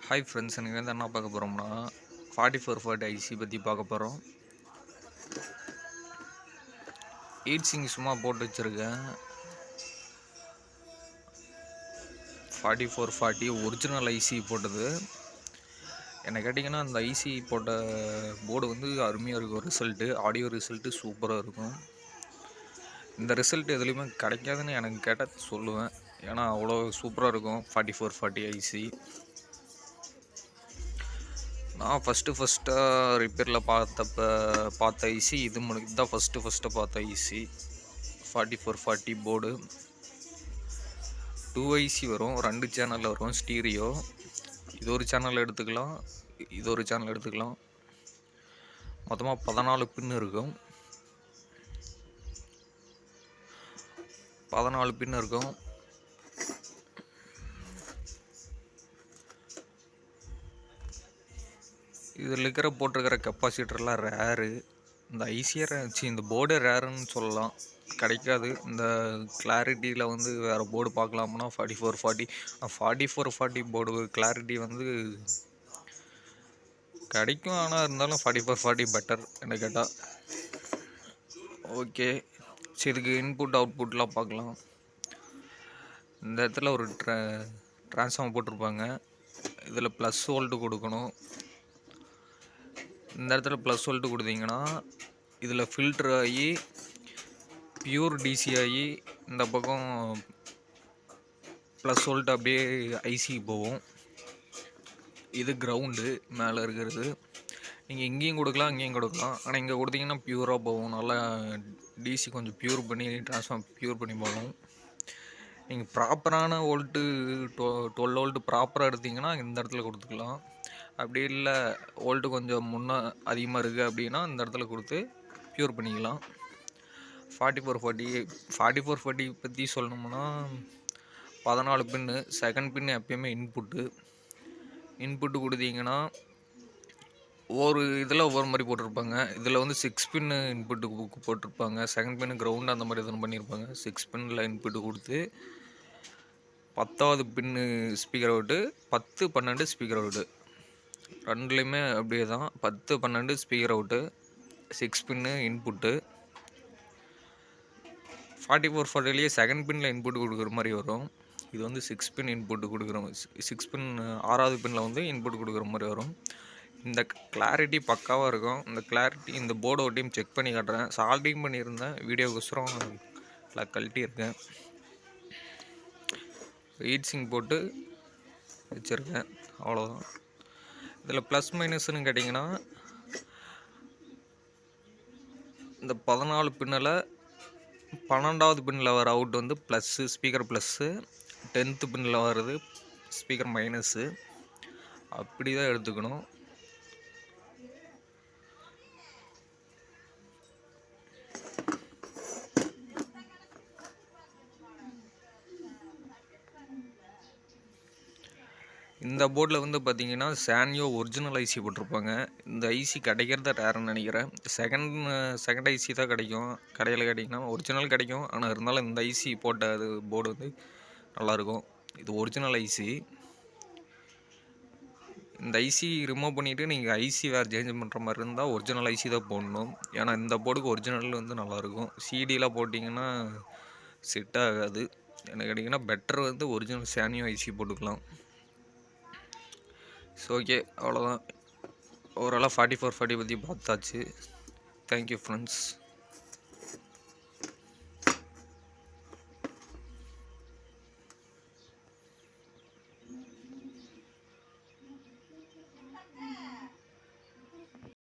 Hi friends, எனக்கு வந்து என்ன பார்க்க போகிறோம்னா 4440 ஐசி பற்றி பார்க்க போகிறோம். ஹீட்ஸிங் சும்மா போட்டு வச்சுருக்கேன். 4440 ஒரிஜினல் ஐசி போட்டது. என்ன கேட்டிங்கன்னா அந்த ஐசி போட்ட போர்டு வந்து அருமையாக இருக்கும். ரிசல்ட்டு ஆடியோ ரிசல்ட்டு சூப்பராக இருக்கும். இந்த ரிசல்ட் எதுலேயுமே கிடைக்காதுன்னு எனக்கு கேட்டால் சொல்லுவேன். ஏன்னா அவ்வளோ சூப்பராக இருக்கும் 4440 ஐசி. நான் ஃபஸ்ட்டாக ரிப்பேரில் பார்த்த ஐசி இதுதான் ஃபஸ்ட்டு பார்த்த ஐசி 4440 போர்டு. 2 ஐசி வரும், 2 சேனலில் வரும் ஸ்டீரியோ. இது ஒரு சேனல் எடுத்துக்கலாம், இது ஒரு சேனல் எடுத்துக்கலாம். மொத்தமாக 14 பின் இருக்கும். 14 பின் இருக்கும். இதில் போட்டிருக்கிற கெப்பாசிட்டர்லாம் ரேரு. இந்த ஐசியை இந்த போர்டு ரேருன்னு சொல்லலாம், கிடைக்காது. இந்த கிளாரிட்டியில் வந்து வேறு போர்டு பார்க்கலாம்னா 4440 போர்டு கிளாரிட்டி வந்து கிடைக்கும். ஆனால் இருந்தாலும் 4440 பெட்டர் என்ன கேட்டால். ஓகே, சரி, இதுக்கு இன்புட் அவுட்புட்லாம் பார்க்கலாம். இந்த இடத்துல ஒரு ட்ரான்ஸ்ஃபார்மர் போட்டிருப்பாங்க. இதில் ப்ளஸ் வோல்ட்டு கொடுக்கணும். இந்த இடத்துல ப்ளஸ் வோல்ட்டு கொடுத்தீங்கன்னா இதில் ஃபில்ட்ரு ஆகி பியூர் டிசி ஆகி இந்த பக்கம் ப்ளஸ் வோல்ட் அப்படியே ஐசிக்கு போகும். இது கிரவுண்டு மேலே இருக்கிறது. நீங்கள் இங்கேயும் கொடுக்கலாம், இங்கேயும் கொடுக்கலாம். ஆனால் இங்கே கொடுத்தீங்கன்னா பியூராக போகும். நல்லா டிசி கொஞ்சம் பியூர் பண்ணி ட்ரான்ஸ்ஃபார்ம் பியூர் பண்ணி போகும். நீங்கள் ப்ராப்பரான வோல்ட்டு 12 வோல்ட்டு ப்ராப்பராக எடுத்திங்கன்னா இந்த இடத்துல கொடுத்துக்கலாம். அப்படி இல்லை வோல்ட்டு கொஞ்சம் முன்னே அதிகமாக இருக்குது அப்படின்னா இந்த இடத்துல கொடுத்து பியூர் பண்ணிக்கலாம். 4440 பற்றி சொல்லணும்னா 14 பின்னு. செகண்ட் பின்னு எப்பயுமே இன்புட்டு கொடுத்தீங்கன்னா ஒரு இதில் ஒவ்வொரு மாதிரி போட்டிருப்பாங்க. இதில் வந்து 6 பின்னு இன்புட்டு போட்டிருப்பாங்க. செகண்ட் பின்னு கிரவுண்டு அந்த மாதிரி எதுவும் பண்ணியிருப்பாங்க. 6 பின்னில் இன்புட்டு கொடுத்து 10வது பின்னு ஸ்பீக்கர் அவுட்டு, 10, 12 ஸ்பீக்கர் அவுட்டு. ரெண்டுலேயுமே அப்படியே தான். 10, 12 ஸ்பீக்கர் அவுட்டு, 6 பின்னு இன்புட்டு. 4440லேயே செகண்ட் பின்னில் இன்புட் கொடுக்குற மாதிரி வரும். இது வந்து 6 பின் இன்புட்டு கொடுக்குறோம். 6 பின் 6வது பின்னில் வந்து இன்புட் கொடுக்குற மாதிரி வரும். இந்த கிளாரிட்டி பக்காவாக இருக்கும். இந்த கிளாரிட்டி இந்த போர்டை ஒரு டைம் செக் பண்ணி காட்டுறேன். சால்டிங் பண்ணியிருந்தேன், வீடியோக்கோசரம் கழட்டியிருக்கேன். ஹீட்ஸிங் போட்டு வச்சுருக்கேன், அவ்வளோதான். இதில் ப்ளஸ் மைனஸ்ன்னு கேட்டிங்கன்னா இந்த 14 பின்னில் 12வது பின்னில் வர அவுட் வந்து ப்ளஸ்ஸு, ஸ்பீக்கர் ப்ளஸ்ஸு. 10th பின்னில் வர்றது ஸ்பீக்கர் மைனஸு. அப்படி தான் எடுத்துக்கணும். இந்த போர்டில் வந்து பார்த்தீங்கன்னா சானியோ ஒரிஜினல் ஐசி போட்டிருப்பாங்க. இந்த ஐசி கிடைக்கிறத ரேருன்னு நினைக்கிறேன். செகண்ட் ஐசி தான் கிடைக்கும். கடையில் கேட்டிங்கன்னா ஒரிஜினல் கிடைக்கும். ஆனால் இருந்தாலும் இந்த ஐசி போட்ட அது போர்டு வந்து நல்லாயிருக்கும். இது ஒரிஜினல் ஐசி. இந்த ஐசி ரிமூவ் பண்ணிவிட்டு நீங்கள் ஐசி வேறு சேஞ்ச் பண்ணுற மாதிரி இருந்தால் ஒரிஜினல் ஐசி தான் போடணும். ஏன்னா இந்த போர்டுக்கு ஒரிஜினல் வந்து நல்லாயிருக்கும். சிடிலாம் போட்டிங்கன்னா செட் ஆகாது. என்ன கேட்டிங்கன்னா பெட்டர் வந்து ஒரிஜினல் சானியோ ஐசி போட்டுக்கலாம். ஸோ ஓகே, அவ்வளோதான். ஓவராலாக 4440 பற்றி பார்த்தாச்சு. Thank you friends.